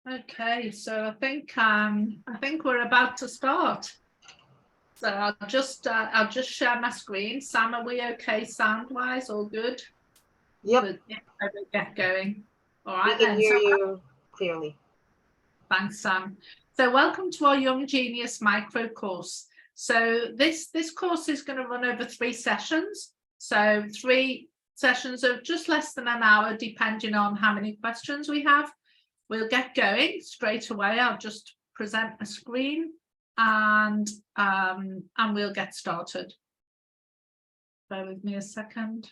Okay, so I think we're about to start. So I'll just share my screen. Sam, are we okay sound wise? All good? Yep, Good. Yeah, I will get going. All we right can then. hear So you clearly. thanks, Sam. So welcome to our Young Genius micro course. So this course is going to run over 3 sessions. So 3 sessions of just less than an hour, depending on how many questions we have. We'll get going straight away. I'll just present a screen and we'll get started. Bear with me a second.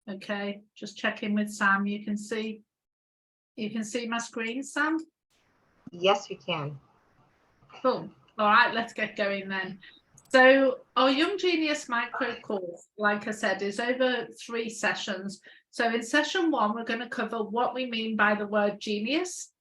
Okay, just checking with Sam. You can see my screen, Sam? Yes, we can. Cool. All right, let's get going then. So our Young Genius micro course, like I said, is over 3 sessions. So in session 1, we're going to cover what we mean by the word genius,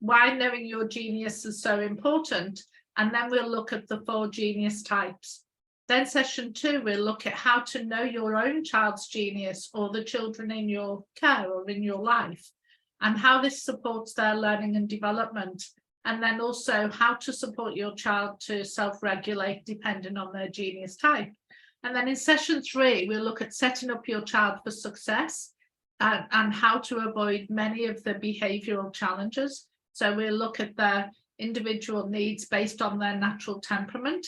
why knowing your genius is so important, and then we'll look at the 4 genius types. Then session 2, we'll look at how to know your own child's genius or the children in your care or in your life, and how this supports their learning and development. And then also how to support your child to self-regulate depending on their genius type. And then in session 3, we'll look at setting up your child for success and how to avoid many of the behavioural challenges. So we'll look at their individual needs based on their natural temperament.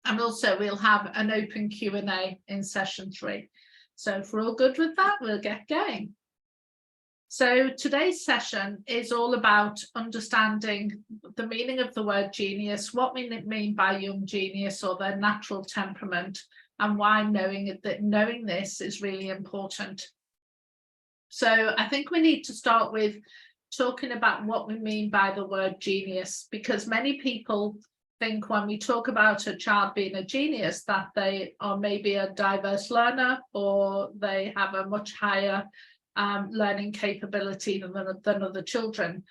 And also we'll have an open Q&A in session 3. So if we're all good with that, we'll get going. So today's session is all about understanding the meaning of the word genius, what we mean by young genius or their natural temperament, and why knowing this is really important. So I think we need to start with talking about what we mean by the word genius, because many people think when we talk about a child being a genius that they are maybe a diverse learner or they have a much higher learning capability than other children.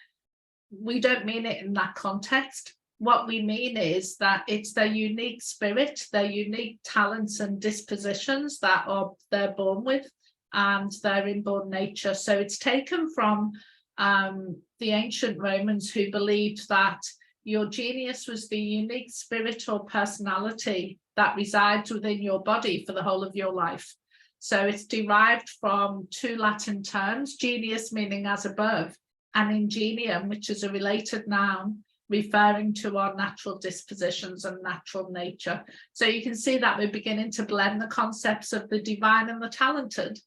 We don't mean it in that context. What we mean is that it's their unique spirit, their unique talents and dispositions that they're born with, and their inborn nature. So it's taken from the ancient Romans, who believed that your genius was the unique spirit or personality that resides within your body for the whole of your life. So it's derived from 2 Latin terms, genius meaning as above, and ingenium, which is a related noun referring to our natural dispositions and natural nature. So you can see that we're beginning to blend the concepts of the divine and the talented.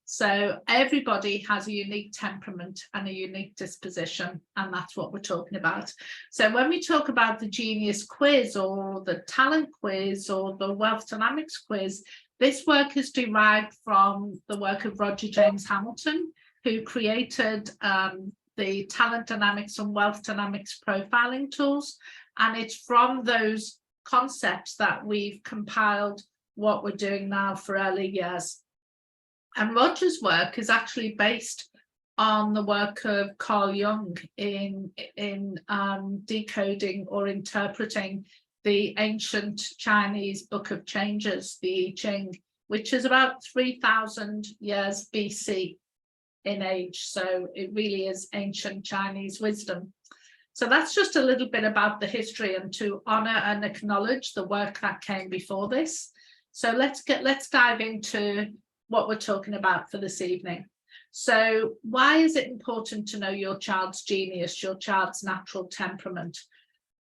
So everybody has a unique temperament and a unique disposition, and that's what we're talking about. So when we talk about the genius quiz or the talent quiz or the wealth dynamics quiz, this work is derived from the work of Roger James Hamilton, who created the talent dynamics and wealth dynamics profiling tools. And it's from those concepts that we've compiled what we're doing now for early years. And Roger's work is actually based on the work of Carl Jung in decoding or interpreting the ancient Chinese Book of Changes, the I Ching, which is about 3,000 years BC in age. So it really is ancient Chinese wisdom. So that's just a little bit about the history and to honor and acknowledge the work that came before this. So let's dive into what we're talking about for this evening. So why is it important to know your child's genius, your child's natural temperament?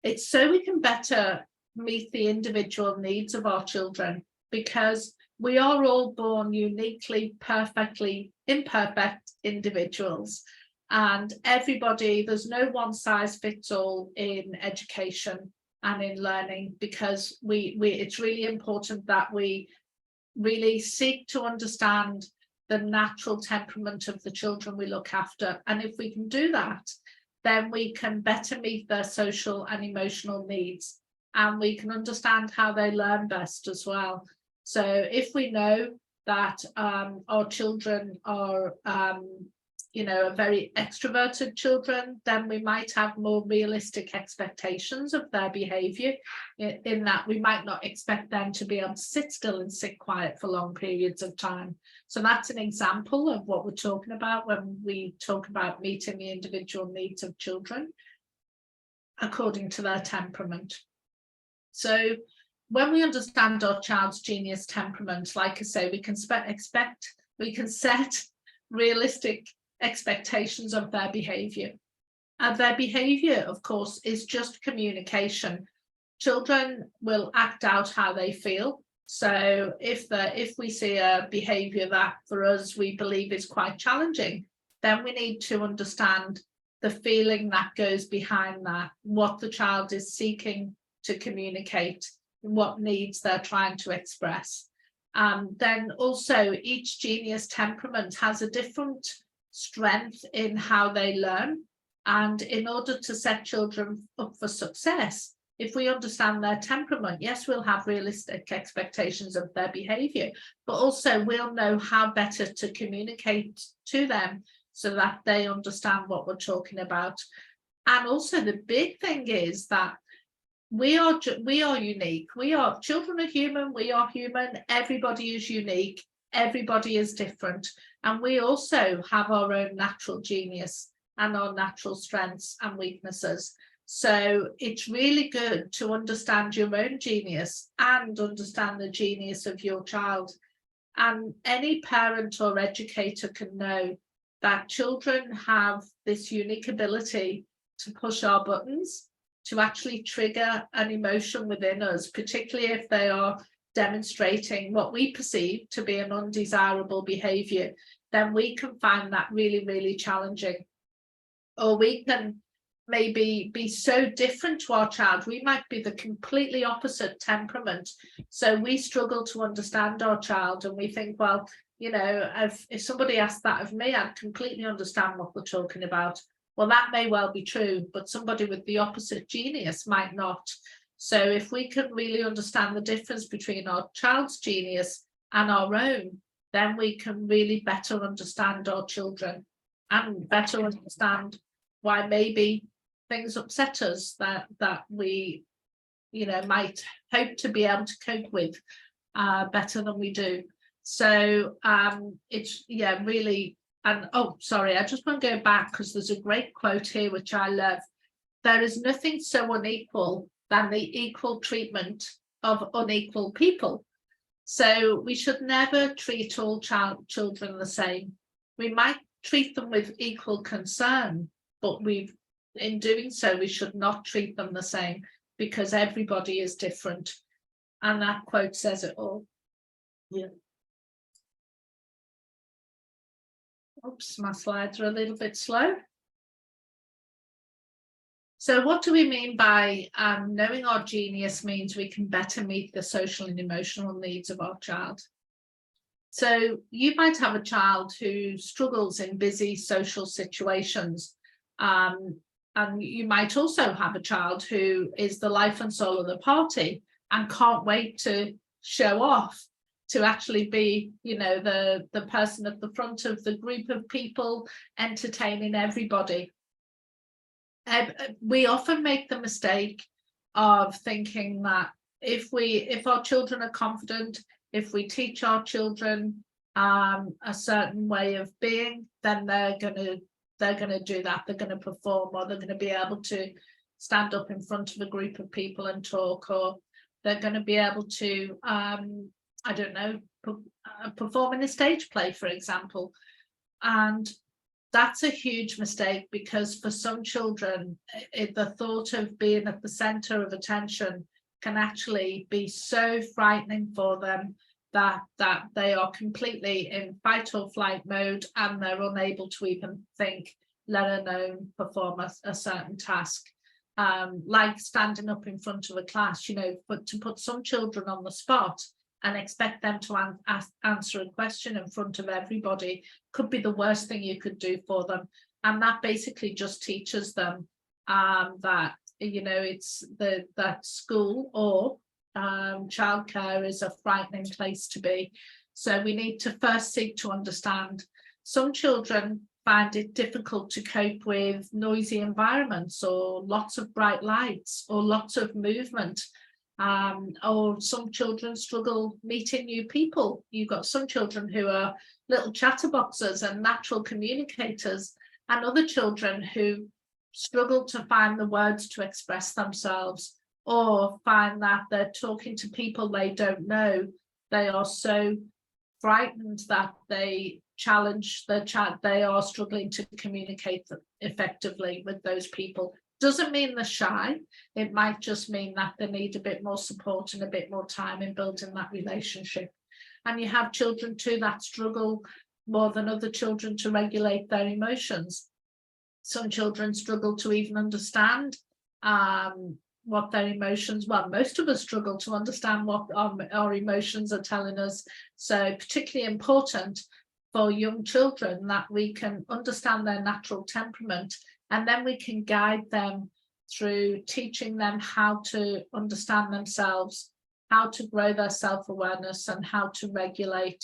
It's so we can better meet the individual needs of our children, because we are all born uniquely, perfectly imperfect individuals. And everybody, there's no one size fits all in education and in learning, because it's really important that we really seek to understand the natural temperament of the children we look after. And if we can do that, then we can better meet their social and emotional needs, and we can understand how they learn best as well. So if we know that our children are you know, are very extroverted children, then we might have more realistic expectations of their behavior, in that we might not expect them to be able to sit still and sit quiet for long periods of time. So that's an example of what we're talking about when we talk about meeting the individual needs of children according to their temperament. So when we understand our child's genius temperament, like I say, we can set realistic expectations of their behavior. And their behavior, of course, is just communication. Children will act out how they feel. So if we see a behavior that for us we believe is quite challenging, then we need to understand the feeling that goes behind that, what the child is seeking to communicate, what needs they're trying to express. Then also each genius temperament has a different strength in how they learn. And in order to set children up for success, if we understand their temperament, yes, we'll have realistic expectations of their behavior, but also we'll know how better to communicate to them so that they understand what we're talking about. And also the big thing is that we are unique. Children are human, we are human, everybody is unique, everybody is different. And we also have our own natural genius and our natural strengths and weaknesses. So it's really good to understand your own genius and understand the genius of your child. And any parent or educator can know that children have this unique ability to push our buttons, to actually trigger an emotion within us, particularly if they are demonstrating what we perceive to be an undesirable behavior, then we can find that really, really challenging. Or we can maybe be so different to our child. We might be the completely opposite temperament. So we struggle to understand our child and we think, well, you know, if somebody asked that of me, I'd completely understand what we're talking about. Well, that may well be true, but somebody with the opposite genius might not. So if we can really understand the difference between our child's genius and our own, then we can really better understand our children and better understand why maybe things upset us that we, you know, might hope to be able to cope with better than we do. So it's, yeah, really. And oh, sorry, I just want to go back because there's a great quote here which I love. There is nothing so unequal than the equal treatment of unequal people. So we should never treat all children the same. We might treat them with equal concern, but in doing so, we should not treat them the same because everybody is different. And that quote says it all. Yeah. Oops, my slides are a little bit slow. So what do we mean by knowing our genius means we can better meet the social and emotional needs of our child? So you might have a child who struggles in busy social situations. And you might also have a child who is the life and soul of the party and can't wait to show off, to actually be, you know, the person at the front of the group of people entertaining everybody. We often make the mistake of thinking that if our children are confident, if we teach our children a certain way of being, then they're gonna do that. They're gonna perform, or they're gonna be able to stand up in front of a group of people and talk, or they're gonna be able to I don't know, perform in a stage play, for example. And that's a huge mistake, because for some children, the thought of being at the center of attention can actually be so frightening for them that they are completely in fight or flight mode and they're unable to even think, let alone perform a certain task. Like standing up in front of a class, you know, but to put some children on the spot and expect them to answer a question in front of everybody could be the worst thing you could do for them. And that basically just teaches them that, you know, it's that school or childcare is a frightening place to be. So we need to first seek to understand. Some children find it difficult to cope with noisy environments or lots of bright lights or lots of movement. Or some children struggle meeting new people. You've got some children who are little chatterboxes and natural communicators, and other children who struggle to find the words to express themselves, or find that they're talking to people they don't know. They are so frightened that they challenge the chat. They are struggling to communicate effectively with those people. Doesn't mean they're shy. It might just mean that they need a bit more support and a bit more time in building that relationship. And you have children too that struggle more than other children to regulate their emotions. Some children struggle to even understand what their emotions, well, most of us struggle to understand what our emotions are telling us. So particularly important for young children that we can understand their natural temperament, and then we can guide them through teaching them how to understand themselves, how to grow their self-awareness, and how to regulate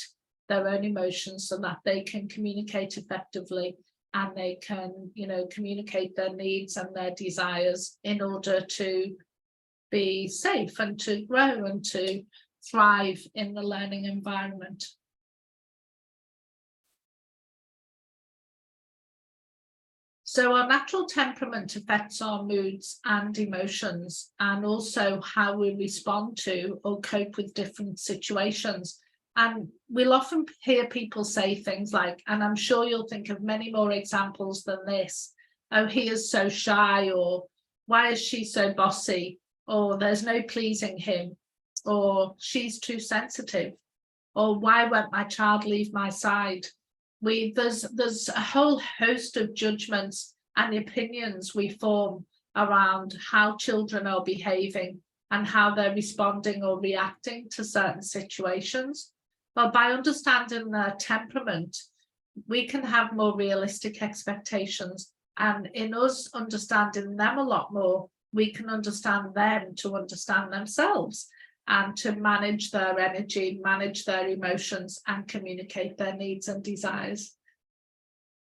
their own emotions so that they can communicate effectively, and they can, communicate their needs and their desires in order to be safe and to grow and to thrive in the learning environment. So our natural temperament affects our moods and emotions, and also how we respond to or cope with different situations. And we'll often hear people say things like, and I'm sure you'll think of many more examples than this, oh, he is so shy, or why is she so bossy, or there's no pleasing him, or she's too sensitive, or why won't my child leave my side? There's a whole host of judgments and opinions we form around how children are behaving and how they're responding or reacting to certain situations. But by understanding their temperament, we can have more realistic expectations, and in us understanding them a lot more, we can understand them to understand themselves and to manage their energy, manage their emotions, and communicate their needs and desires.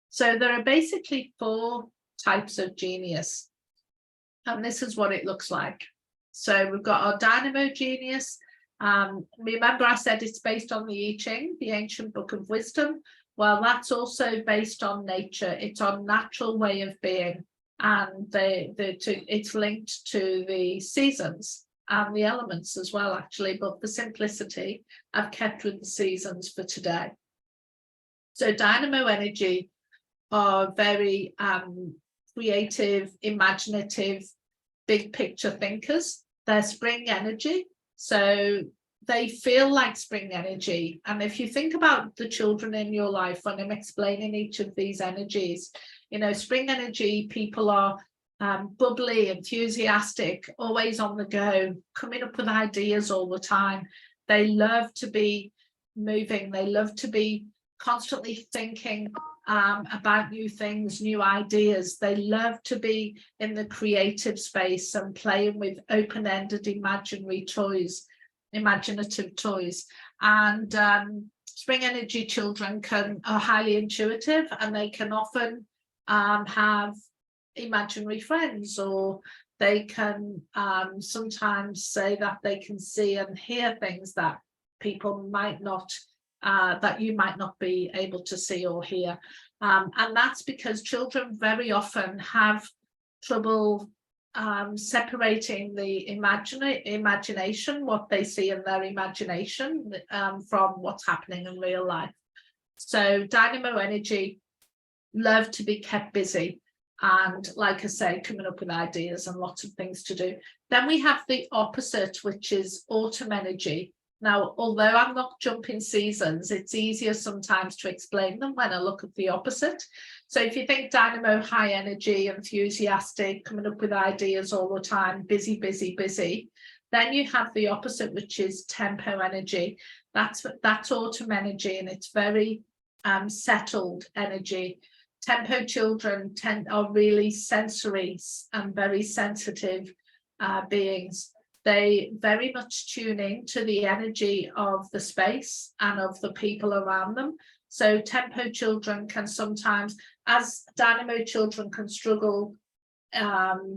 So there are basically 4 types of genius, and this is what it looks like. So we've got our dynamo genius. Remember I said it's based on the I Ching, the ancient book of wisdom. Well, that's also based on nature. It's our natural way of being, and it's linked to the seasons and the elements as well, actually, but for simplicity, I've kept with the seasons for today. So dynamo energy are very creative, imaginative, big picture thinkers. They're spring energy, so they feel like spring energy. And if you think about the children in your life, when I'm explaining each of these energies, spring energy people are bubbly, enthusiastic, always on the go, coming up with ideas all the time. They love to be moving. They love to be constantly thinking about new things, new ideas. They love to be in the creative space and playing with open-ended imaginative toys. And spring energy children are highly intuitive, and they can often have imaginary friends, or they can sometimes say that they can see and hear things that people might not, that you might not be able to see or hear. And that's because children very often have trouble separating the imagination, what they see in their imagination, from what's happening in real life. So dynamo energy love to be kept busy, and like I say, coming up with ideas and lots of things to do. Then we have the opposite, which is autumn energy. Now, although I'm not jumping seasons, it's easier sometimes to explain them when I look at the opposite. So if you think dynamo, high energy, enthusiastic, coming up with ideas all the time, busy, busy, busy, then you have the opposite, which is tempo energy. That's autumn energy, and it's very settled energy. Tempo children are really sensory and very sensitive beings. They very much tune in to the energy of the space and of the people around them. So tempo children can sometimes, as dynamo children can struggle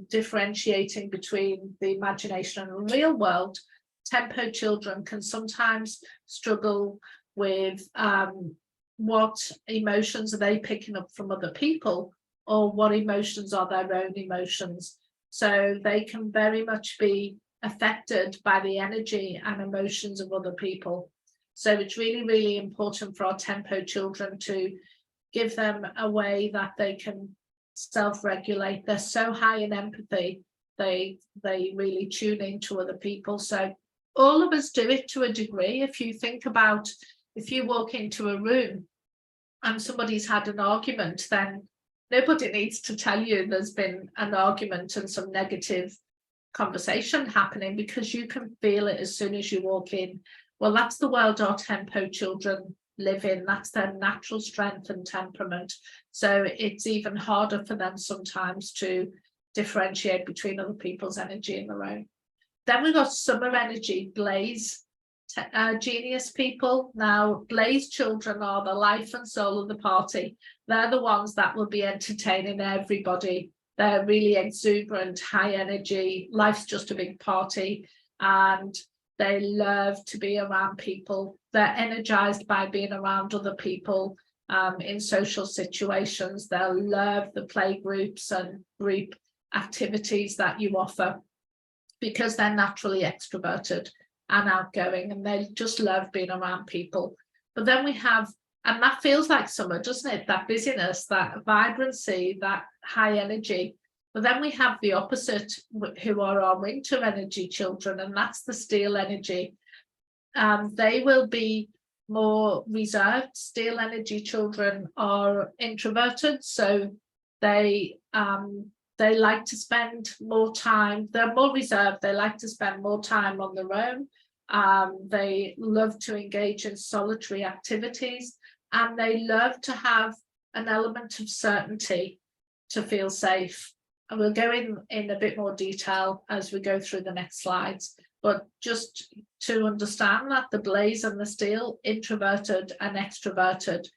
differentiating between the imagination and the real world, tempo children can sometimes struggle with what emotions are they picking up from other people, or what emotions are their own emotions. So they can very much be affected by the energy and emotions of other people. So it's really, really important for our tempo children to give them a way that they can self-regulate. They're so high in empathy, they really tune into other people. So all of us do it to a degree. If you think about, if you walk into a room and somebody's had an argument, then nobody needs to tell you there's been an argument and some negative conversation happening, because you can feel it as soon as you walk in. Well, that's the world our tempo children live in. That's their natural strength and temperament. So it's even harder for them sometimes to differentiate between other people's energy and their own. Then we've got summer energy, Blaze genius people. Now, Blaze children are the life and soul of the party. They're the ones that will be entertaining everybody. They're really exuberant, high energy. Life's just a big party, and they love to be around people. They're energized by being around other people in social situations. They'll love the play groups and group activities that you offer, because they're naturally extroverted and outgoing, and they just love being around people. But then we have, and that feels like summer, doesn't it? That busyness, that vibrancy, that high energy. But then we have the opposite, who are our winter energy children, and that's the steel energy. They will be more reserved. Steel energy children are introverted, so they like to spend more time. They're more reserved. They like to spend more time on their own. They love to engage in solitary activities, and they love to have an element of certainty to feel safe. And we'll go in a bit more detail as we go through the next slides. But just to understand that the Blaze and the Steel, introverted and extroverted,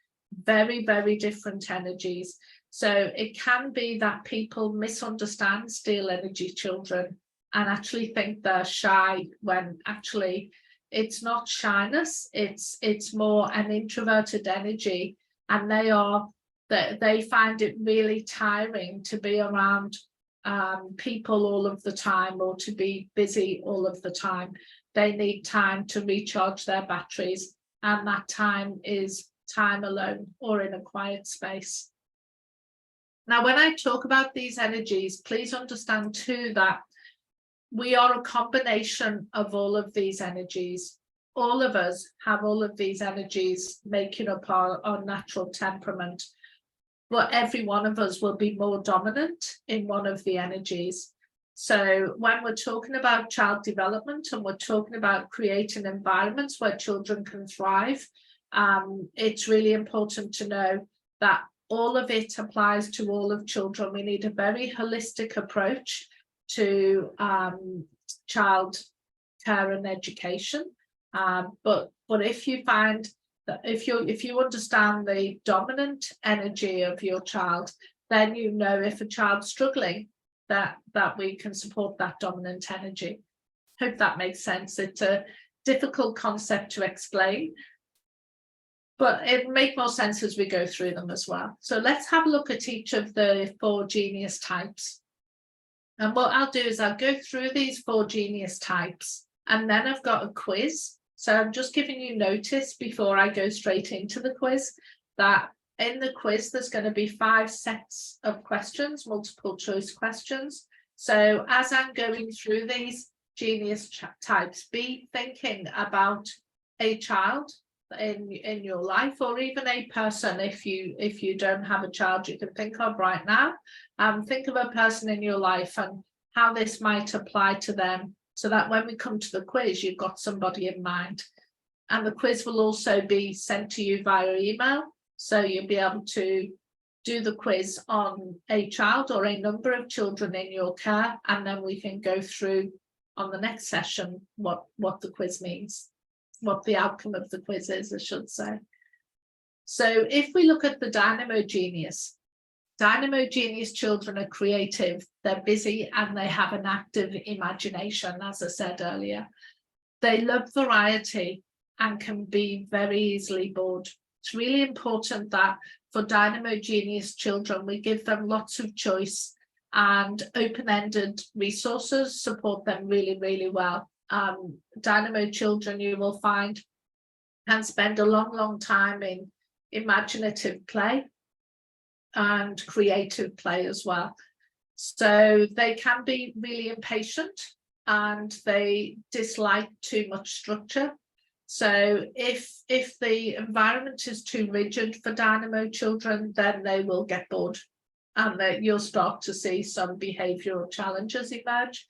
very, very different energies. So it can be that people misunderstand Steel energy children and actually think they're shy, when actually it's not shyness, it's more an introverted energy, and they find it really tiring to be around people all of the time, or to be busy all of the time. They need time to recharge their batteries, and that time is time alone or in a quiet space. Now, when I talk about these energies, please understand too that we are a combination of all of these energies. All of us have all of these energies making up our natural temperament, but every one of us will be more dominant in one of the energies. So when we're talking about child development, and we're talking about creating environments where children can thrive, it's really important to know that all of it applies to all of children. We need a very holistic approach to child care and education. But if you find that if you understand the dominant energy of your child, then you know if a child's struggling, that we can support that dominant energy. Hope that makes sense. It's a difficult concept to explain, but it make more sense as we go through them as well. So let's have a look at each of the 4 genius types. And what I'll do is I'll go through these 4 genius types, and then I've got a quiz. So I'm just giving you notice before I go straight into the quiz that in the quiz there's going to be 5 sets of questions, multiple choice questions. So as I'm going through these genius types, be thinking about a child in your life, or even a person. If you don't have a child you can think of right now, think of a person in your life and how this might apply to them, so that when we come to the quiz you've got somebody in mind. And the quiz will also be sent to you via email, so you'll be able to do the quiz on a child or a number of children in your care, and then we can go through on the next session what the quiz means, what the outcome of the quiz is, I should say. So if we look at the Dynamo Genius children are creative, they're busy, and they have an active imagination, as I said earlier. They love variety and can be very easily bored. It's really important that for Dynamo Genius children, we give them lots of choice, and open-ended resources support them really, really well. Dynamo children, you will find, can spend a long time in imaginative play and creative play as well. So they can be really impatient and they dislike too much structure. So if the environment is too rigid for Dynamo children, then they will get bored, and you'll start to see some behavioural challenges emerge.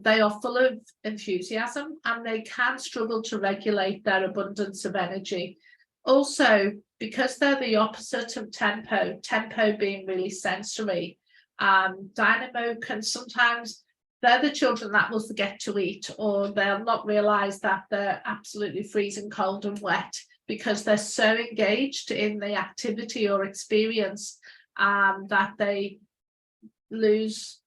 They are full of enthusiasm and they can struggle to regulate their abundance of energy. Also, because they're the opposite of tempo being really sensory, Dynamo can sometimes, they're the children that will forget to eat, or they'll not realise that they're absolutely freezing cold and wet because they're so engaged in the activity or experience that they lose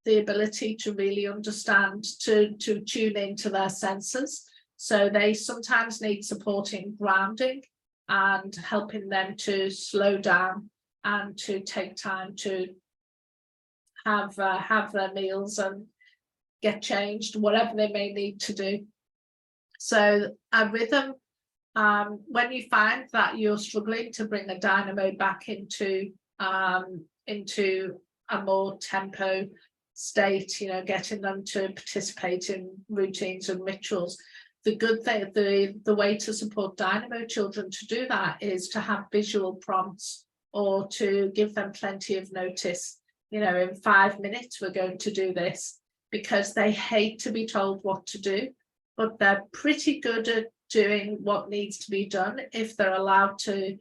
the ability to really understand, to tune into their senses. So they sometimes need supporting grounding and helping them to slow down and to take time to have their meals and get changed, whatever they may need to do. So a rhythm, when you find that you're struggling to bring a Dynamo back into a more tempo state, getting them to participate in routines and rituals, the good thing, the way to support Dynamo children to do that is to have visual prompts, or to give them plenty of notice. In 5 minutes we're going to do this, because they hate to be told what to do, but they're pretty good at doing what needs to be done if they're allowed to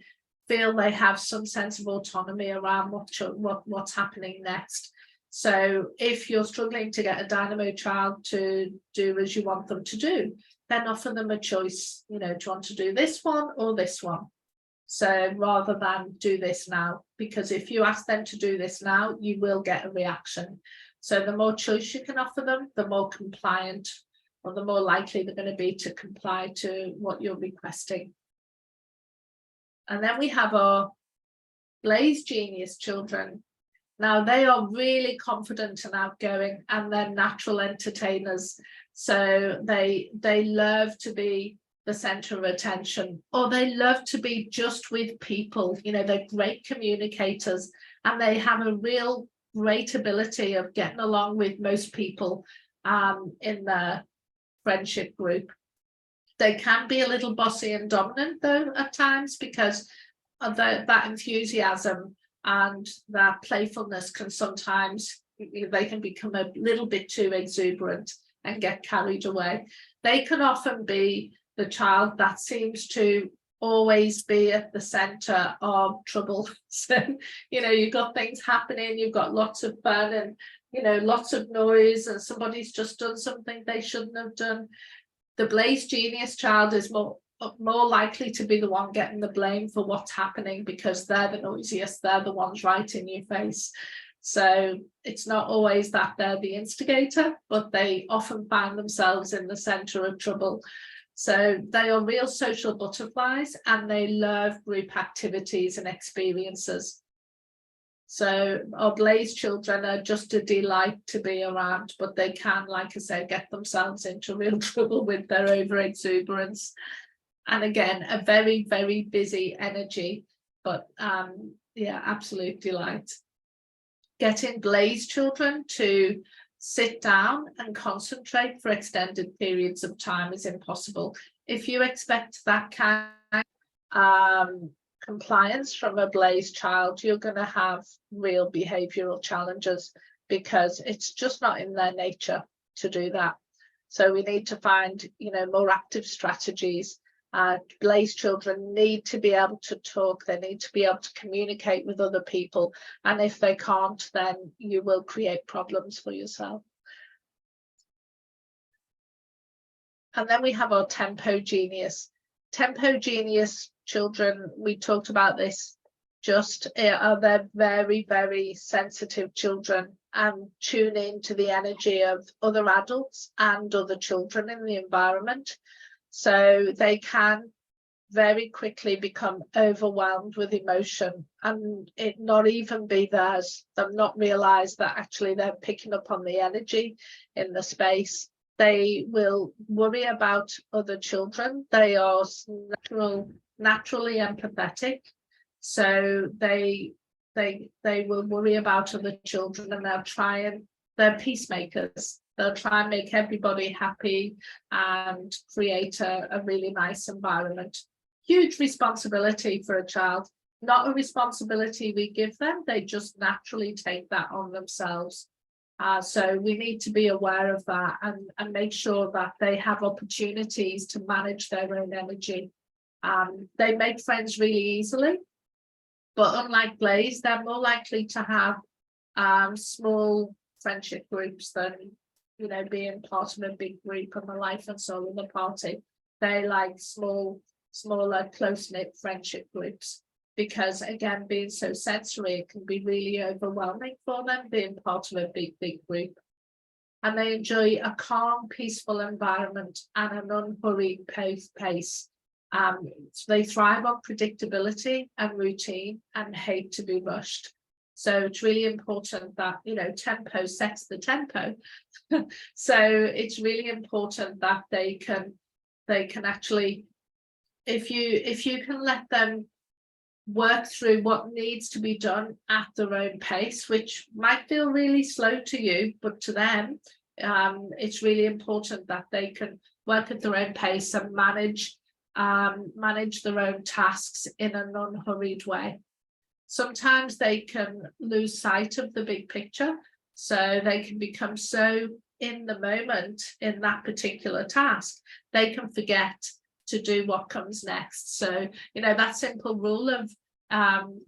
feel they have some sense of autonomy around what's happening next. So if you're struggling to get a Dynamo child to do as you want them to do, then offer them a choice. Do you want to do this one or this one? So rather than do this now, because if you ask them to do this now, you will get a reaction. So the more choice you can offer them, the more compliant, or the more likely they're going to be to comply to what you're requesting. And then we have our Blaze Genius children. Now they are really confident and outgoing, and they're natural entertainers. So they love to be the center of attention, or they love to be just with people. They're great communicators, and they have a real great ability of getting along with most people in their friendship group. They can be a little bossy and dominant though at times, because of that enthusiasm and that playfulness can sometimes, they can become a little bit too exuberant and get carried away. They can often be the child that seems to always be at the center of trouble. So, you've got things happening, you've got lots of fun and, lots of noise, and somebody's just done something they shouldn't have done. The Blaze Genius child is more likely to be the one getting the blame for what's happening, because they're the noisiest, they're the ones right in your face. So it's not always that they're the instigator, but they often find themselves in the center of trouble. So they are real social butterflies, and they love group activities and experiences. So our Blaze children are just a delight to be around, but they can, like I say, get themselves into real trouble with their over-exuberance. And again, a very, very busy energy, but yeah, absolute delight. Getting Blaze children to sit down and concentrate for extended periods of time is impossible. If you expect that kind of compliance from a Blaze child, you're going to have real behavioral challenges, because it's just not in their nature to do that. So we need to find, more active strategies. Blaze children need to be able to talk, they need to be able to communicate with other people, and if they can't, then you will create problems for yourself. And then we have our Tempo Genius. Tempo Genius children, we talked about this, they're very, very sensitive children and tune into the energy of other adults and other children in the environment. So they can very quickly become overwhelmed with emotion and it not even be theirs, them not realize that actually they're picking up on the energy in the space. They will worry about other children. They are naturally empathetic, so they will worry about other children, and they're peacemakers. They'll try and make everybody happy and create a really nice environment. Huge responsibility for a child, not a responsibility we give them, they just naturally take that on themselves. So we need to be aware of that and make sure that they have opportunities to manage their own energy. They make friends really easily, but unlike Blaze, they're more likely to have small friendship groups than, you know, being part of a big group and the life and soul of the party. They like smaller, close-knit friendship groups, because again, being so sensory, it can be really overwhelming for them being part of a big group. And they enjoy a calm, peaceful environment and an unhurried pace. So they thrive on predictability and routine and hate to be rushed. So it's really important that, you know, tempo sets the tempo. So it's really important that they can actually, if you can let them work through what needs to be done at their own pace, which might feel really slow to you, but to them, it's really important that they can work at their own pace and manage their own tasks in an unhurried way. Sometimes they can lose sight of the big picture, so they can become so in the moment in that particular task, they can forget to do what comes next. So, you know, that simple rule of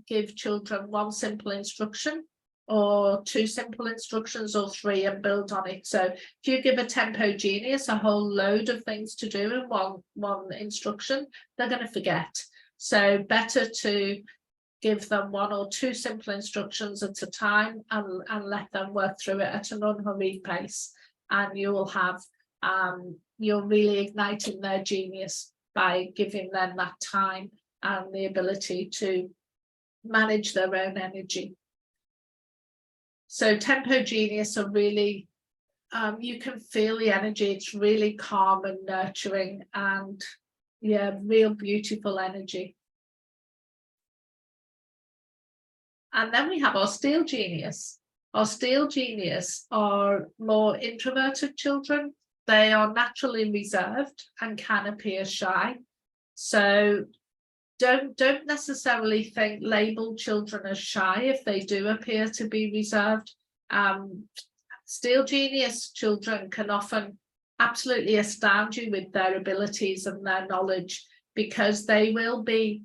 give children one simple instruction or two simple instructions or three and build on it. So if you give a Tempo Genius a whole load of things to do in one instruction, they're going to forget. So better to give them one or two simple instructions at a time and let them work through it at an unhurried pace, and you will have you're really igniting their genius by giving them that time and the ability to manage their own energy. So Tempo Genius are really, you can feel the energy, it's really calm and nurturing and yeah, real beautiful energy. And then we have our Steel Genius. Our Steel Genius are more introverted children. They are naturally reserved and can appear shy. So don't necessarily label children as shy if they do appear to be reserved. Steel Genius children can often absolutely astound you with their abilities and their knowledge, because they will be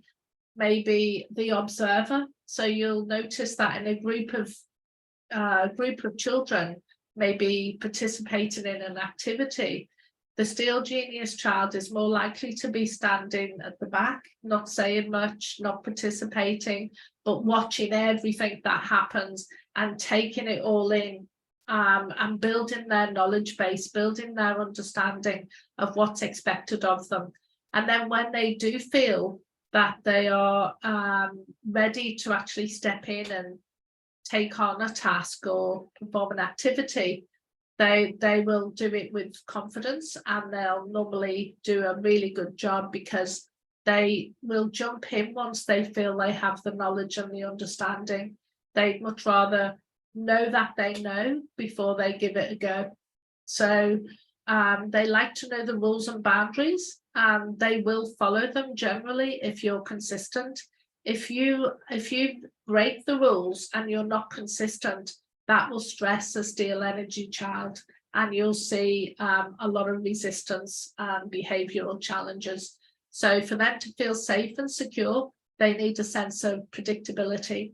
maybe the observer. So you'll notice that in a group of children maybe participating in an activity, the Steel Genius child is more likely to be standing at the back, not saying much, not participating, but watching everything that happens and taking it all in, and building their knowledge base, building their understanding of what's expected of them. And then when they do feel that they are ready to actually step in and take on a task or perform an activity, they will do it with confidence, and they'll normally do a really good job, because they will jump in once they feel they have the knowledge and the understanding. They'd much rather know that they know before they give it a go. So they like to know the rules and boundaries, and they will follow them generally if you're consistent. If you break the rules and you're not consistent, that will stress a Steel energy child, and you'll see a lot of resistance and behavioral challenges. So for them to feel safe and secure, they need a sense of predictability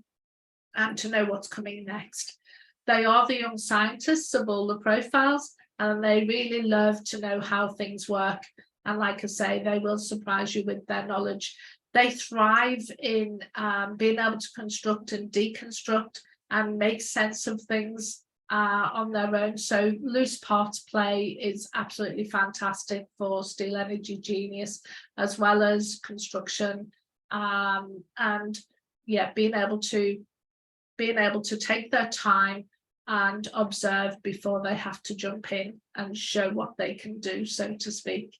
and to know what's coming next. They are the young scientists of all the profiles, and they really love to know how things work. And like I say, they will surprise you with their knowledge. They thrive in being able to construct and deconstruct and make sense of things on their own. So loose parts play is absolutely fantastic for Steel Energy Genius, as well as construction, and yeah, being able to take their time and observe before they have to jump in and show what they can do, so to speak.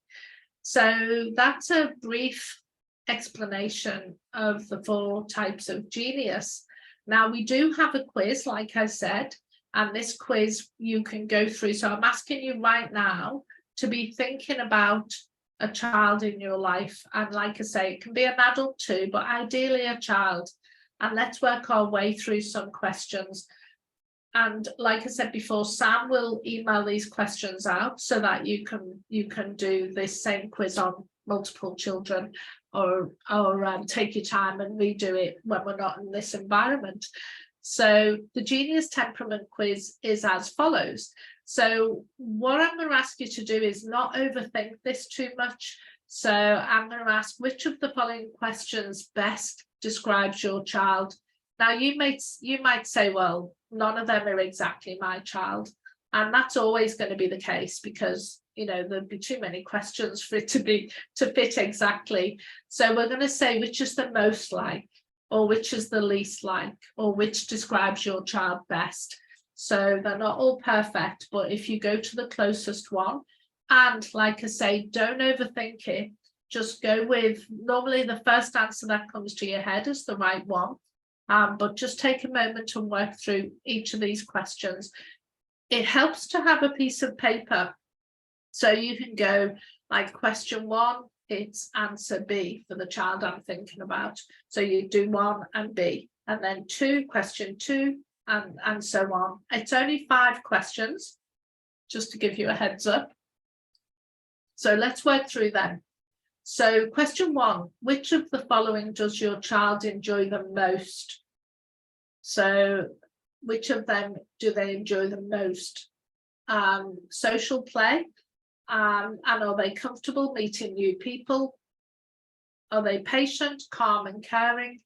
So that's a brief explanation of the 4 types of genius. Now we do have a quiz, like I said, and this quiz you can go through. So I'm asking you right now to be thinking about a child in your life. And like I say, it can be an adult too, but ideally a child. And let's work our way through some questions. And like I said before, Sam will email these questions out so that you can do this same quiz on multiple children, or take your time and redo it when we're not in this environment. So the Genius Temperament quiz is as follows. So what I'm going to ask you to do is not overthink this too much. So I'm going to ask, which of the following questions best describes your child? Now you might say, well, none of them are exactly my child. And that's always going to be the case, because there'd be too many questions for it to fit exactly. So we're going to say which is the most like, or which is the least like, or which describes your child best. So they're not all perfect, but if you go to the closest one, and like I say, don't overthink it, just go with, normally the first answer that comes to your head is the right one. But just take a moment to work through each of these questions. It helps to have a piece of paper, so you can go like question 1, it's answer B for the child I'm thinking about. So you do 1 and B, and then 2, question 2, and so on. It's only 5 questions, just to give you a heads up. So let's work through them. So question 1, which of the following does your child enjoy the most? So which of them do they enjoy the most? Social play, and are they comfortable meeting new people? Are they patient, calm and caring?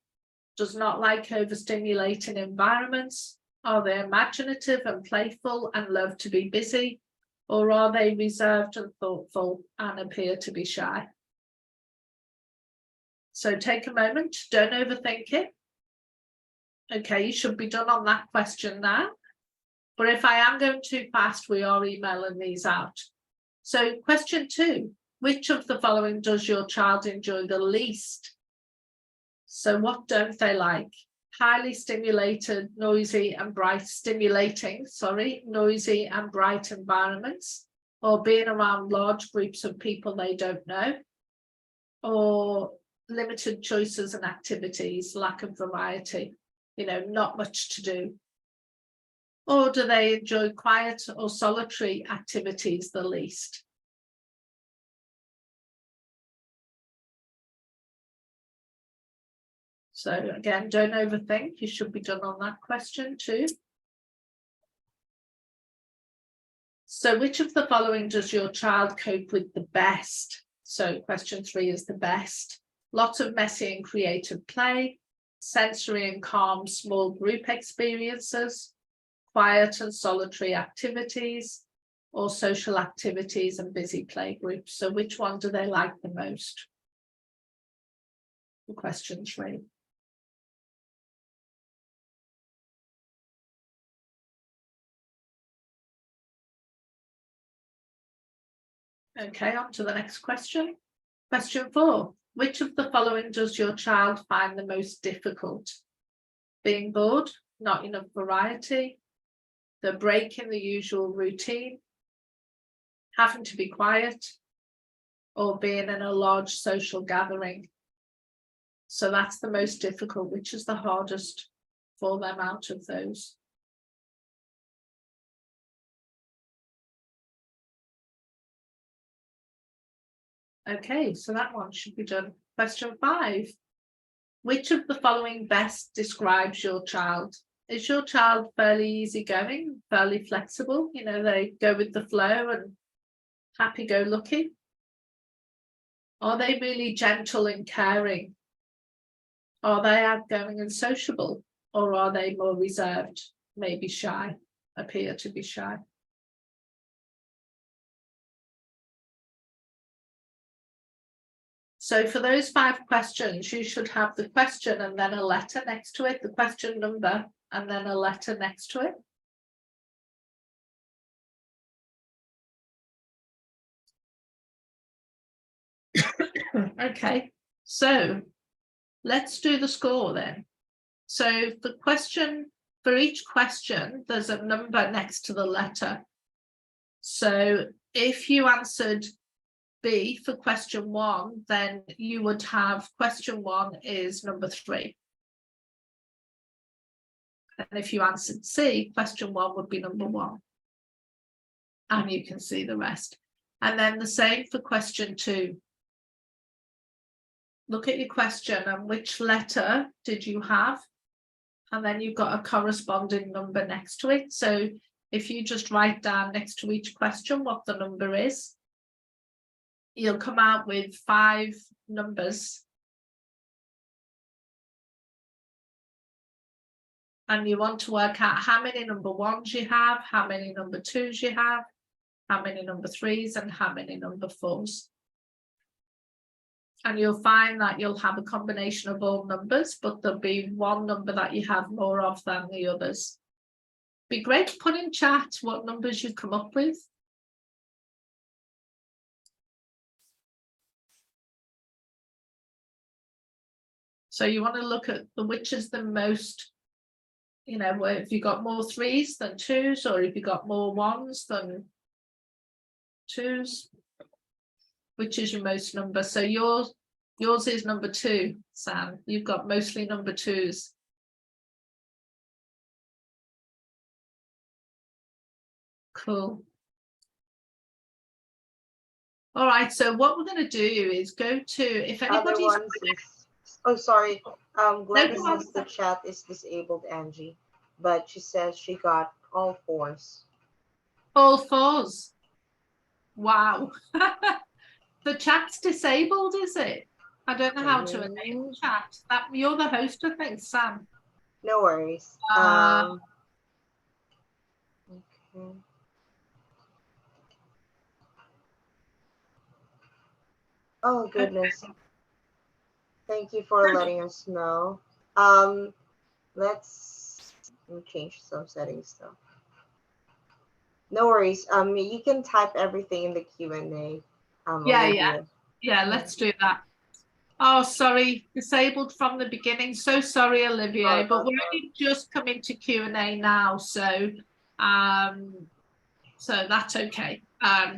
Does not like overstimulating environments? Are they imaginative and playful and love to be busy? Or are they reserved and thoughtful and appear to be shy? So take a moment, don't overthink it. Okay, you should be done on that question now. But if I am going too fast, we are emailing these out. So question 2, which of the following does your child enjoy the least? So what don't they like? Highly stimulated, noisy and bright, noisy and bright environments, or being around large groups of people they don't know, or limited choices and activities, lack of variety, not much to do. Or do they enjoy quiet or solitary activities the least? So again, don't overthink. You should be done on that question too. So which of the following does your child cope with the best? So question 3 is the best. Lots of messy and creative play, sensory and calm small group experiences, quiet and solitary activities, or social activities and busy play groups. So which one do they like the most? Question 3. Okay, on to the next question. Question 4. Which of the following does your child find the most difficult? Being bored, not enough variety, the break in the usual routine, having to be quiet, or being in a large social gathering. So that's the most difficult. Which is the hardest for them out of those? Okay, so that one should be done. Question 5. Which of the following best describes your child? Is your child fairly easygoing, fairly flexible? They go with the flow and happy-go-lucky? Are they really gentle and caring? Are they outgoing and sociable? Or are they more reserved, maybe shy, appear to be shy? So for those 5 questions, you should have the question and then a letter next to it, the question number, and then a letter next to it. Okay, so let's do the score then. So for each question, there's a number next to the letter. So if you answered B for question 1, then you would have question 1 is number 3. And if you answered C, question 1 would be number 1. And you can see the rest. And then the same for question 2. Look at your question and which letter did you have? And then you've got a corresponding number next to it. So if you just write down next to each question what the number is, you'll come out with 5 numbers. And you want to work out how many number 1s you have, how many number 2s you have, how many number 3s, and how many number 4s. And you'll find that you'll have a combination of all numbers, but there'll be one number that you have more of than the others. Be great to put in chat what numbers you come up with. So you want to look at which is the most, you know, if you got more 3s than 2s, or if you got more 1s than 2s, which is your most number. So yours is number 2, Sam. You've got mostly number 2s. Cool. All right, so what we're going to do is go to, if anybody's... Oh, sorry. Gladys says the chat is disabled, Angie. But she says she got all 4s. All 4s? Wow. The chat's disabled, is it? I don't know how to enable chat. You're the host, I think, Sam. No worries. Okay. Oh, goodness. Thank you for letting us know. Let's change some settings though. No worries. You can type everything in the Q&A. Yeah, let's do that. Oh, sorry, disabled from the beginning. So sorry, Olivier, but we're only just coming to Q&A now, so that's okay.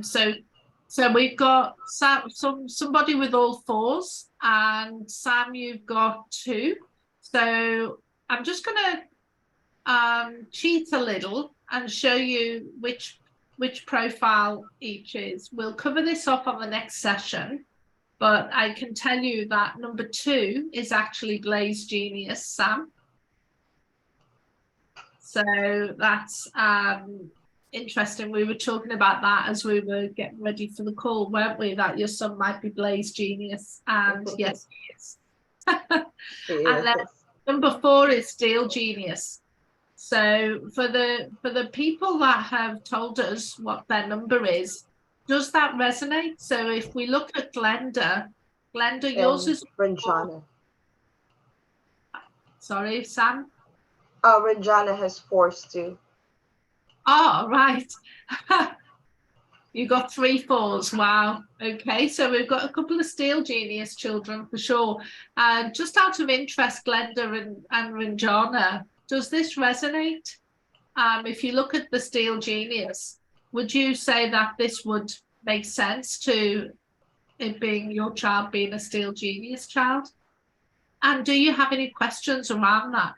So we've got somebody with all 4s, and Sam, you've got 2. So I'm just going to cheat a little and show you which profile each is. We'll cover this off on the next session, but I can tell you that number 2 is actually Blaze Genius, Sam. So that's interesting. We were talking about that as we were getting ready for the call, weren't we? That your son might be Blaze Genius, and yes, he is. And then number 4 is Steel Genius. So for the people that have told us what their number is, does that resonate? So if we look at Glenda, yours is Ranjana. Sorry, Sam. Ranjana has 4s too. Oh, right. You got 3 4s. Wow. Okay, so we've got a couple of Steel Genius children for sure. And just out of interest, Glenda and Ranjana, does this resonate? If you look at the Steel Genius, would you say that this would make sense to it being your child being a Steel Genius child? And do you have any questions around that?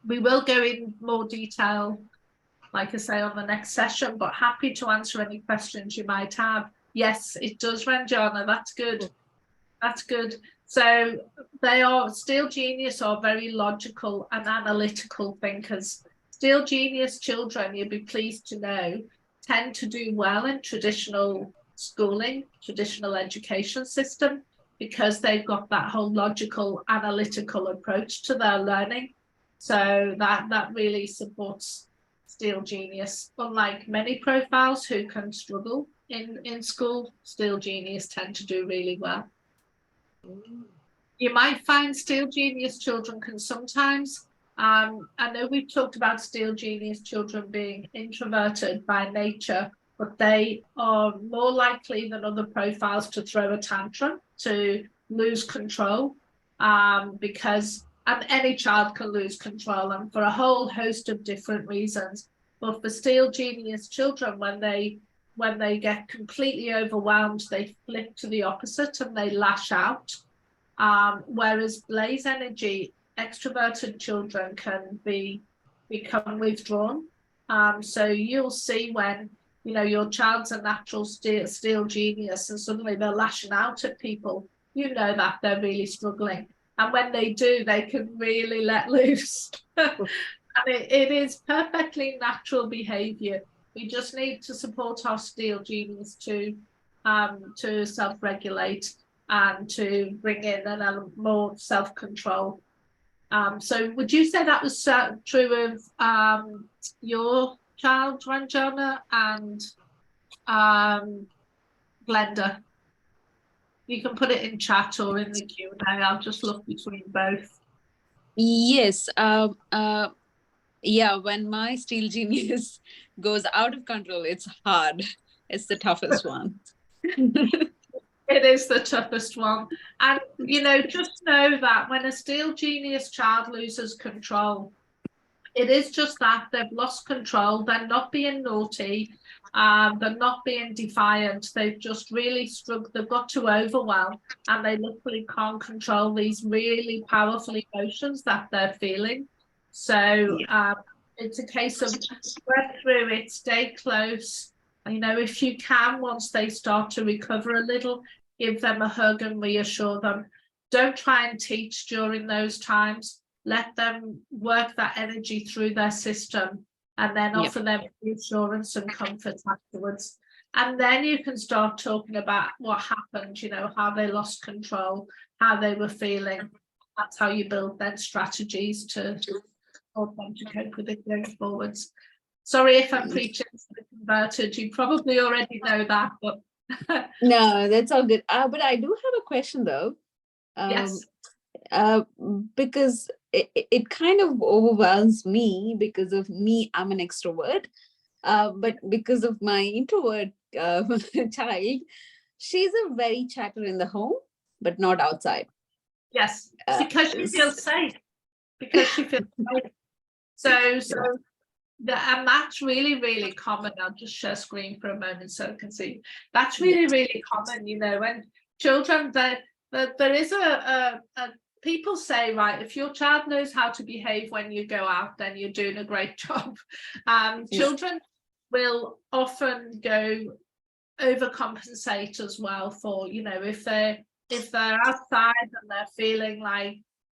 We will go in more detail, like I say, on the next session, but happy to answer any questions you might have. Yes, it does, Ranjana. That's good. That's good. So Steel Genius are very logical and analytical thinkers. Steel Genius children, you'll be pleased to know, tend to do well in traditional schooling, traditional education system, because they've got that whole logical, analytical approach to their learning. So that really supports Steel Genius. Unlike many profiles who can struggle in school, Steel Genius tend to do really well. You might find Steel Genius children can sometimes, I know we've talked about Steel Genius children being introverted by nature, but they are more likely than other profiles to throw a tantrum, to lose control, because and any child can lose control, and for a whole host of different reasons. But for Steel Genius children, when they get completely overwhelmed, they flip to the opposite and they lash out. Whereas Blaze Energy, extroverted children can become withdrawn. So you'll see when, you know, your child's a natural steel genius and suddenly they're lashing out at people, you know that they're really struggling. And when they do, they can really let loose. And it is perfectly natural behavior. We just need to support our steel genius to self-regulate and to bring in an element more self-control. So would you say that was true of your child, Ranjana, and Glenda? You can put it in chat or in the Q&A. I'll just look between both. Yes. Yeah, when my Steel Genius goes out of control, it's hard. It's the toughest one. It is the toughest one. And, you know, just know that when a Steel Genius child loses control, it is just that they've lost control. They're not being naughty. They're not being defiant. They've just really struggled. They've got to overwhelm and they literally can't control these really powerful emotions that they're feeling. So it's a case of work through it, stay close. You know, if you can, once they start to recover a little, give them a hug and reassure them. Don't try and teach during those times. Let them work that energy through their system and then offer them reassurance and comfort afterwards. And then you can start talking about what happened, you know, how they lost control, how they were feeling. That's how you build then strategies to help them to cope with it going forwards. Sorry if I'm preaching to the converted. You probably already know that, but no, that's all good. But I do have a question though. Yes. Because it kind of overwhelms me because of me. I'm an extrovert, but because of my introvert child, she's a very chatter in the home, but not outside. Yes, because she feels safe. Because she feels safe. So and that's really, really common. I'll just share screen for a moment so I can see. That's really, really common, you know, when children, there is a people say, right, if your child knows how to behave when you go out, then you're doing a great job. Children will often go overcompensate as well for, you know, if they're outside and they're feeling like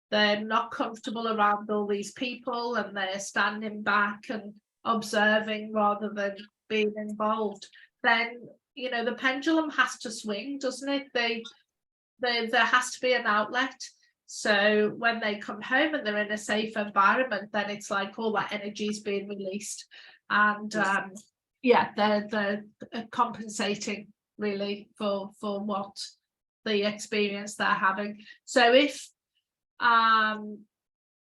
they're not comfortable around all these people and they're standing back and observing rather than being involved, then, you know, the pendulum has to swing, doesn't it? There has to be an outlet. So when they come home and they're in a safe environment, then it's like all that energy is being released. And they're compensating really for what the experience they're having. So if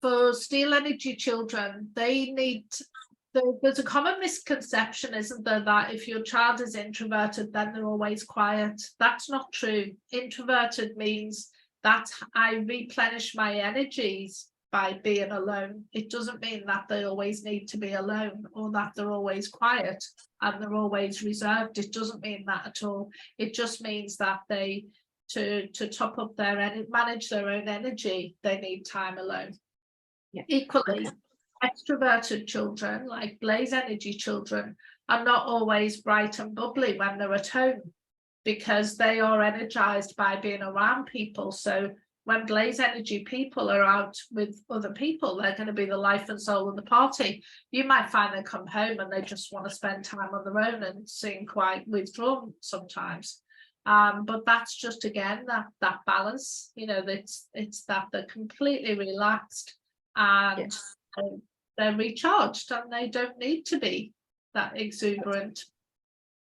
for Steel Energy children, they need, there's a common misconception, isn't there, that if your child is introverted, then they're always quiet. That's not true. Introverted means that I replenish my energies by being alone. It doesn't mean that they always need to be alone or that they're always quiet and they're always reserved. It doesn't mean that at all. It just means that they, to top up their energy, manage their own energy, they need time alone. Equally, extroverted children, like Blaze Energy children, are not always bright and bubbly when they're at home because they are energized by being around people. So when Blaze Energy people are out with other people, they're going to be the life and soul of the party. You might find they come home and they just want to spend time on their own and seem quite withdrawn sometimes. But that's just, again, that balance, you know, it's that they're completely relaxed and they're recharged, and they don't need to be that exuberant.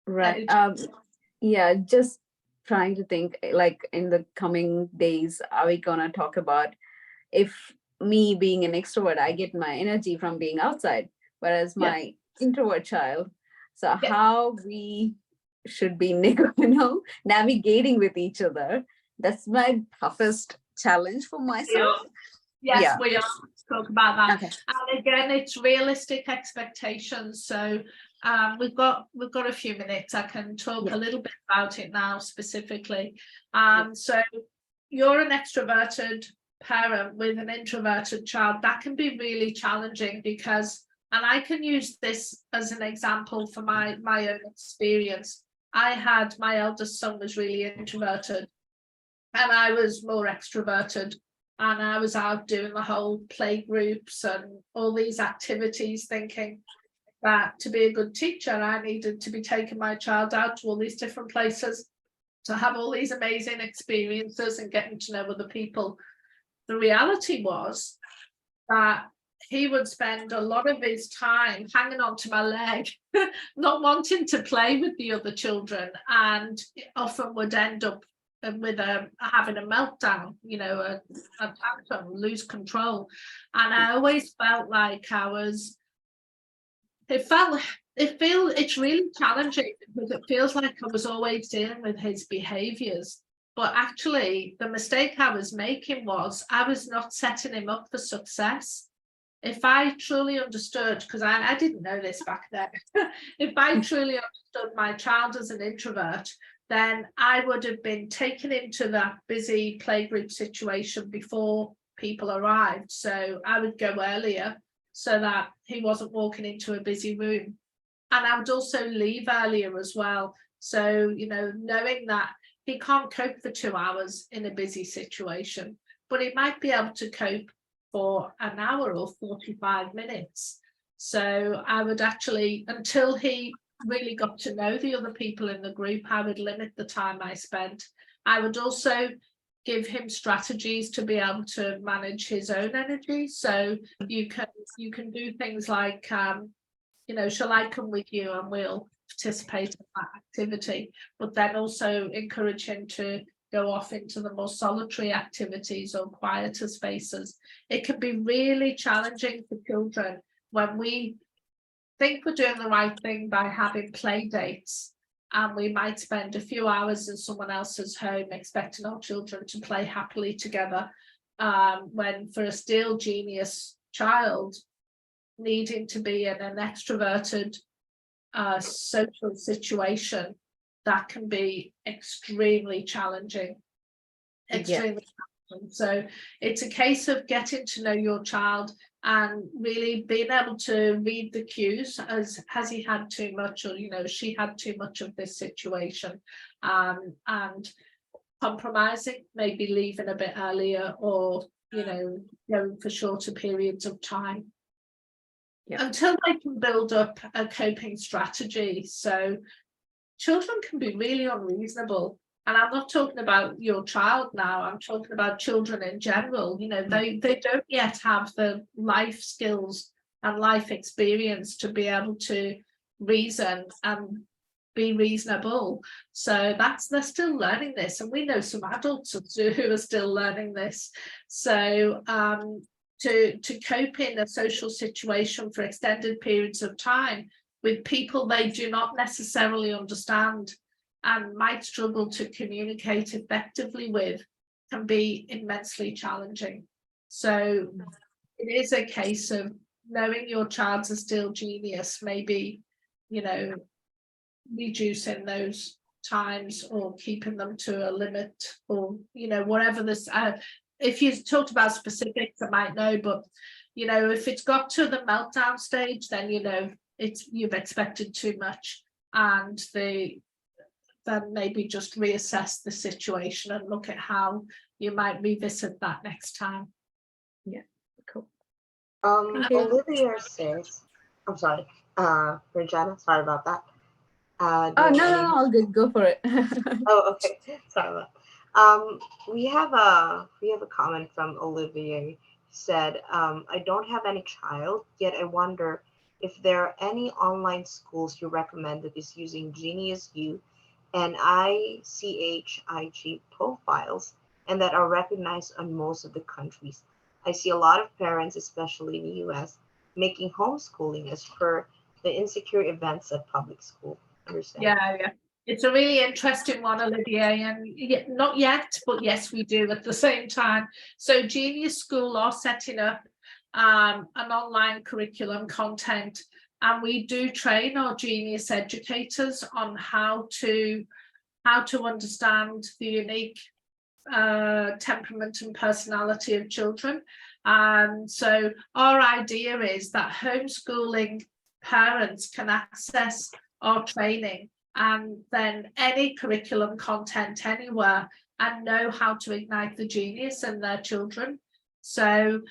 Right. Yeah, just trying to think, like, in the coming days, are we gonna talk about, if me being an extrovert, I get my energy from being outside, whereas my introvert child, so how we should be navigating with each other. That's my toughest challenge for myself. Yes, we are. Let's talk about that. Okay. And again, it's realistic expectations. So we've got a few minutes. I can talk a little bit about it now specifically. So you're an extroverted parent with an introverted child. That can be really challenging because, and I can use this as an example for my own experience. I had, my eldest son was really introverted and I was more extroverted. And I was out doing the whole play groups and all these activities, thinking that to be a good teacher, I needed to be taking my child out to all these different places to have all these amazing experiences and getting to know other people. The reality was that he would spend a lot of his time hanging onto my leg, not wanting to play with the other children, and often would end up with having a meltdown, you know, a tantrum, lose control. And I always felt like it's really challenging because it feels like I was always dealing with his behaviors. But actually, the mistake I was making was I was not setting him up for success. If I truly understood, because I didn't know this back then, if I truly understood my child as an introvert, then I would have been taken into that busy playgroup situation before people arrived. So I would go earlier so that he wasn't walking into a busy room. And I would also leave earlier as well. So, you know, knowing that he can't cope for 2 hours in a busy situation, but he might be able to cope for an hour or 45 minutes. So I would actually, until he really got to know the other people in the group, I would limit the time I spent. I would also give him strategies to be able to manage his own energy. So you can do things like, you know, shall I come with you and we'll participate in that activity, but then also encourage him to go off into the more solitary activities or quieter spaces. It can be really challenging for children when we think we're doing the right thing by having play dates, and we might spend a few hours in someone else's home expecting our children to play happily together, when for a still genius child needing to be in an extroverted social situation, that can be extremely challenging. So it's a case of getting to know your child and really being able to read the cues. As has he had too much, or, you know, she had too much of this situation, and compromising, maybe leaving a bit earlier, or, you know, going for shorter periods of time until they can build up a coping strategy. So children can be really unreasonable. And I'm not talking about your child now, I'm talking about children in general. You know, they don't yet have the life skills and life experience to be able to reason and be reasonable. So they're still learning this. And we know some adults who are still learning this. So to cope in a social situation for extended periods of time with people they do not necessarily understand and might struggle to communicate effectively with, can be immensely challenging. So it is a case of knowing your child's a still genius, maybe, you know, reducing those times or keeping them to a limit, or, you know, whatever this, if you talked about specifics, I might know, but, you know, if it's got to the meltdown stage, then, you know, you've expected too much, and then maybe just reassess the situation and look at how you might revisit that next time. Cool. Okay. Olivia says, I'm sorry, Regina, sorry about that. Oh, no, all good. Go for it. Oh, okay. Sorry about we have a comment from Olivier. Said, I don't have any child, yet I wonder if there are any online schools you recommend that is using Genius U and ICHIG profiles and that are recognized on most of the countries. I see a lot of parents, especially in the US, making homeschooling as per the insecure events at public school. Understand? Yeah. It's a really interesting one, Olivier, and not yet, but yes, we do at the same time. So Genius School are setting up an online curriculum content, and we do train our Genius educators on how to understand the unique temperament and personality of children. And so our idea is that homeschooling parents can access our training and then any curriculum content anywhere and know how to ignite the genius in their children. So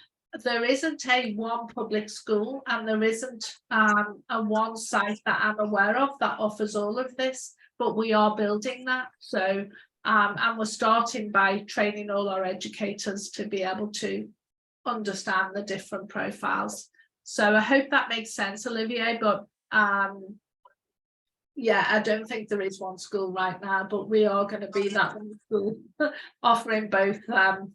there isn't a one public school and there isn't a one site that I'm aware of that offers all of this, but we are building that. So and we're starting by training all our educators to be able to understand the different profiles. So I hope that makes sense, Olivier, but yeah, I don't think there is one school right now, but we are going to be that one school offering both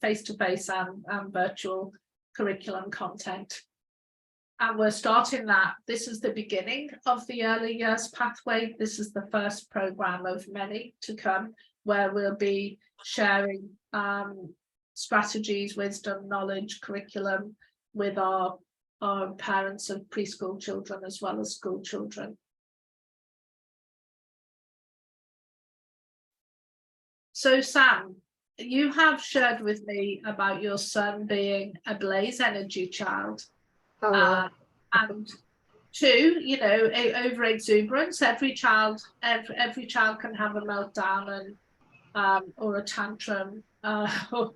face-to-face and virtual curriculum content. And we're starting that. This is the beginning of the early years pathway. This is the first program of many to come, where we'll be sharing strategies, wisdom, knowledge, curriculum with our parents of preschool children as well as school children. So Sam, you have shared with me about your son being a Blaze energy child. And two, over exuberance. Every child can have a meltdown and or a tantrum or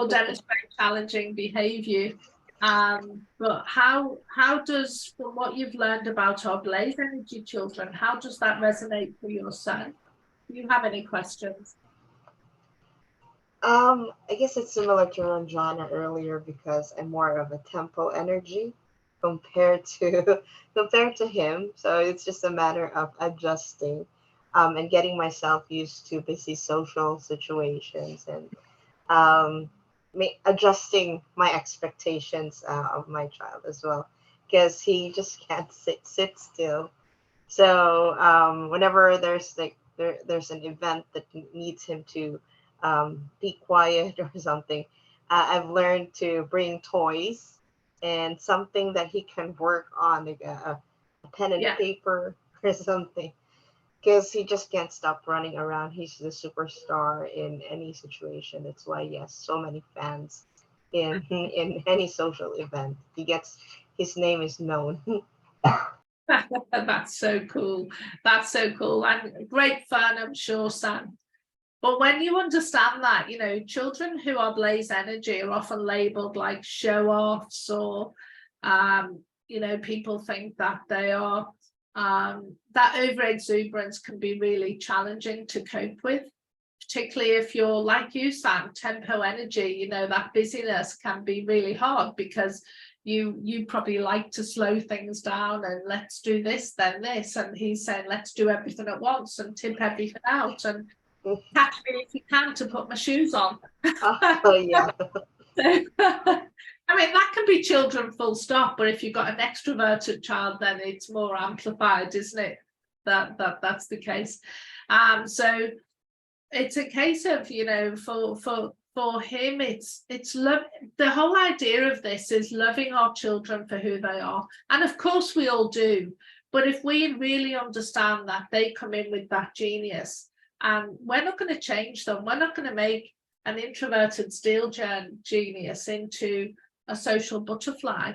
demonstrate challenging behavior. But how does, from what you've learned about our Blaze energy children, how does that resonate for your son? Do you have any questions? I guess it's similar to Ranjana earlier because I'm more of a tempo energy compared to him. So it's just a matter of adjusting and getting myself used to busy social situations and adjusting my expectations of my child as well because he just can't sit still. So whenever there's there's an event that needs him to be quiet or something, I've learned to bring toys and something that he can work on, like a pen and paper or something, because he just can't stop running around. He's the superstar in any situation. That's why he has so many fans in any social event. His name is known. That's so cool. That's so cool. And great fun, I'm sure, Sam. But when you understand that, children who are Blaze energy are often labeled like show-offs or, people think that they are, that over-exuberance can be really challenging to cope with, particularly if you're like you, Sam, tempo energy, that busyness can be really hard because you probably like to slow things down and let's do this, then this. And he's saying, let's do everything at once and tip everything out and catch me if you can to put my shoes on. Oh yeah. I mean, that can be children full stop, but if you've got an extroverted child, then it's more amplified, isn't it? That's the case. So it's a case of, for him, it's love. The whole idea of this is loving our children for who they are. And of course we all do. But if we really understand that they come in with that genius, and we're not going to change them. We're not going to make an introverted steel genius into a social butterfly.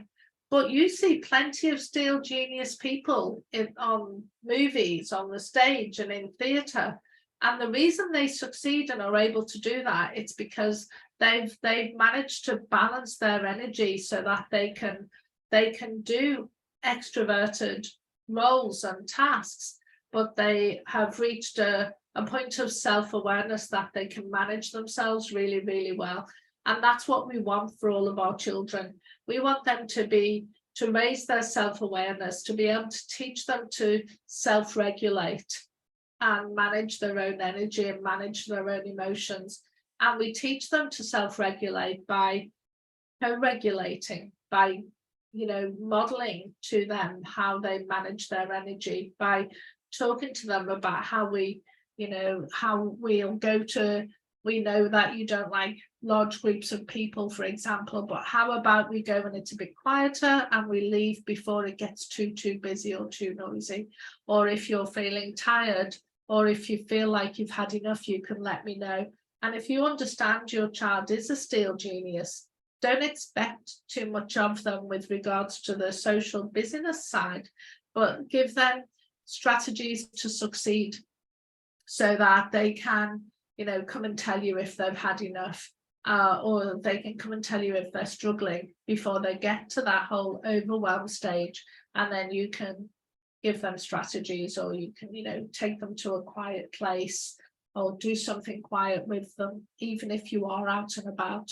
But you see plenty of steel genius people on movies, on the stage and in theatre And the reason they succeed and are able to do that, it's because they've managed to balance their energy so that they can do extroverted roles and tasks, but they have reached a point of self-awareness that they can manage themselves really, really well. And that's what we want for all of our children. We want them to raise their self-awareness, to be able to teach them to self-regulate and manage their own energy and manage their own emotions. And we teach them to self-regulate by co-regulating, by modeling to them how they manage their energy, by talking to them about how we'll go to, we know that you don't like large groups of people, for example, but how about we go when it's a bit quieter and we leave before it gets too busy or too noisy? Or if you're feeling tired, or if you feel like you've had enough, you can let me know. And if you understand your child is a steel genius, don't expect too much of them with regards to the social busyness side, but give them strategies to succeed so that they can, come and tell you if they've had enough, or they can come and tell you if they're struggling before they get to that whole overwhelm stage. And then you can give them strategies, or you can, take them to a quiet place or do something quiet with them, even if you are out and about.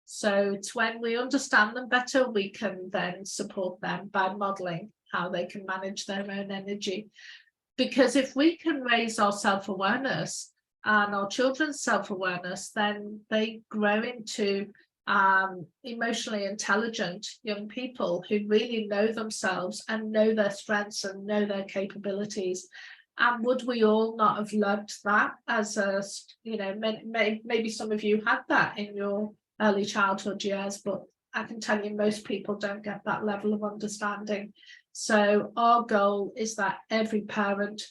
So it's when we understand them better, we can then support them by modeling how they can manage their own energy. Because if we can raise our self-awareness and our children's self-awareness, then they grow into emotionally intelligent young people who really know themselves and know their strengths and know their capabilities. And would we all not have loved that as a, maybe some of you had that in your early childhood years, but I can tell you most people don't get that level of understanding. So our goal is that every parent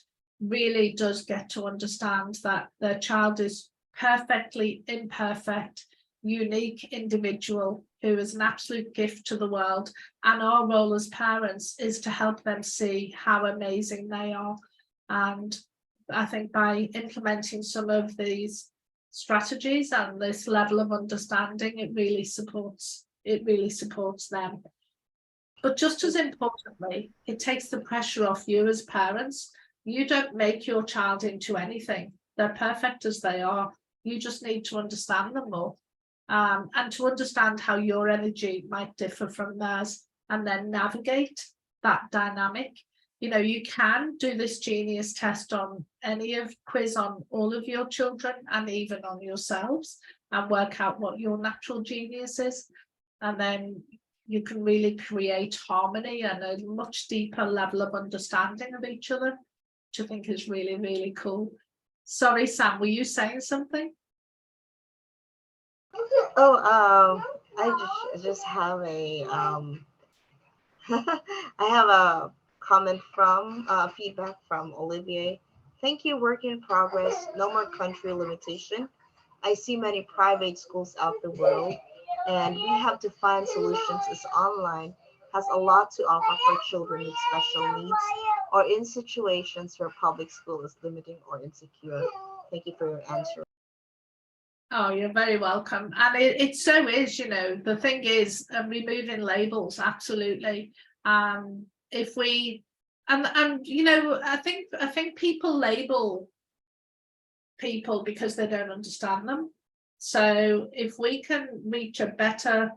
really does get to understand that their child is perfectly imperfect, unique individual who is an absolute gift to the world. And our role as parents is to help them see how amazing they are. And I think by implementing some of these strategies and this level of understanding, it really supports them. But just as importantly, it takes the pressure off you as parents. You don't make your child into anything. They're perfect as they are. You just need to understand them more, and to understand how your energy might differ from theirs, and then navigate that dynamic. You can do this genius test on quiz on all of your children and even on yourselves, and work out what your natural genius is. And then you can really create harmony and a much deeper level of understanding of each other, which I think is really, really cool. Sorry, Sam, were you saying something? I just have a I have a comment from feedback from Olivier. Thank you, work in progress. No more country limitation. I see many private schools out the world, and we have to find solutions as online has a lot to offer for children with special needs or in situations where public school is limiting or insecure. Thank you for your answer. Oh, you're very welcome. And it so is, the thing is, removing labels, absolutely. If we, and I think people label people because they don't understand them. So if we can reach a better,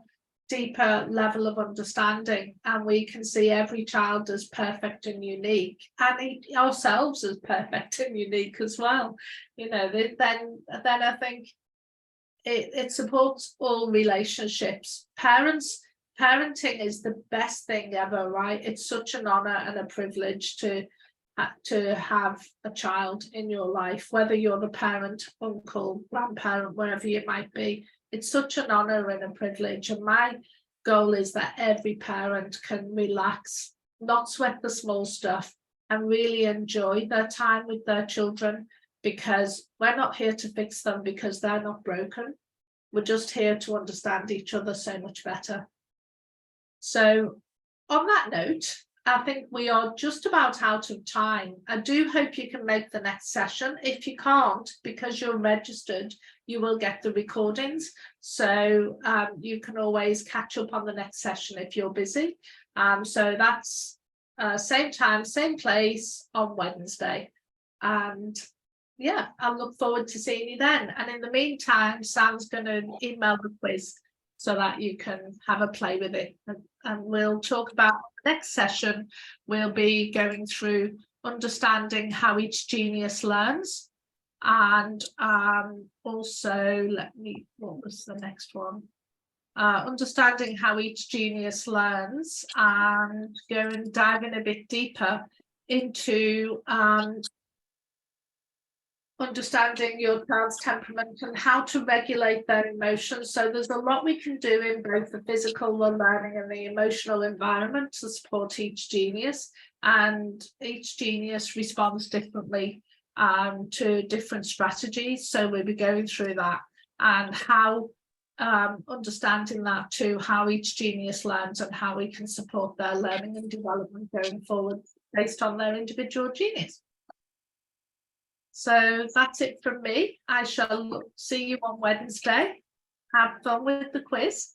deeper level of understanding, and we can see every child as perfect and unique, and ourselves as perfect and unique as well, then I think it supports all relationships. Parenting is the best thing ever, right? It's such an honor and a privilege to have a child in your life, whether you're the parent, uncle, grandparent, wherever you might be. It's such an honor and a privilege. And my goal is that every parent can relax, not sweat the small stuff, and really enjoy their time with their children, because we're not here to fix them because they're not broken. We're just here to understand each other so much better. So on that note, I think we are just about out of time. I do hope you can make the next session. If you can't, because you're registered, you will get the recordings. So you can always catch up on the next session if you're busy. So that's same time, same place on Wednesday. And yeah, I look forward to seeing you then. And in the meantime, Sam's going to email the quiz so that you can have a play with it. And we'll talk about the next session. We'll be going through understanding how each genius learns. And also, what was the next one? Understanding how each genius learns, and go and dive in a bit deeper into understanding your child's temperament and how to regulate their emotions. So there's a lot we can do in both the physical, the learning, and the emotional environment to support each genius. And each genius responds differently to different strategies. So we'll be going through that and how understanding that too, how each genius learns and how we can support their learning and development going forward based on their individual genius. So that's it from me. I shall see you on Wednesday. Have fun with the quiz,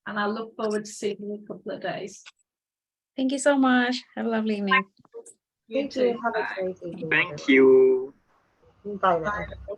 and I look forward to seeing you in a couple of days. Thank you so much. Have a lovely evening. Thank you. Have a great evening. Thank you. Bye now.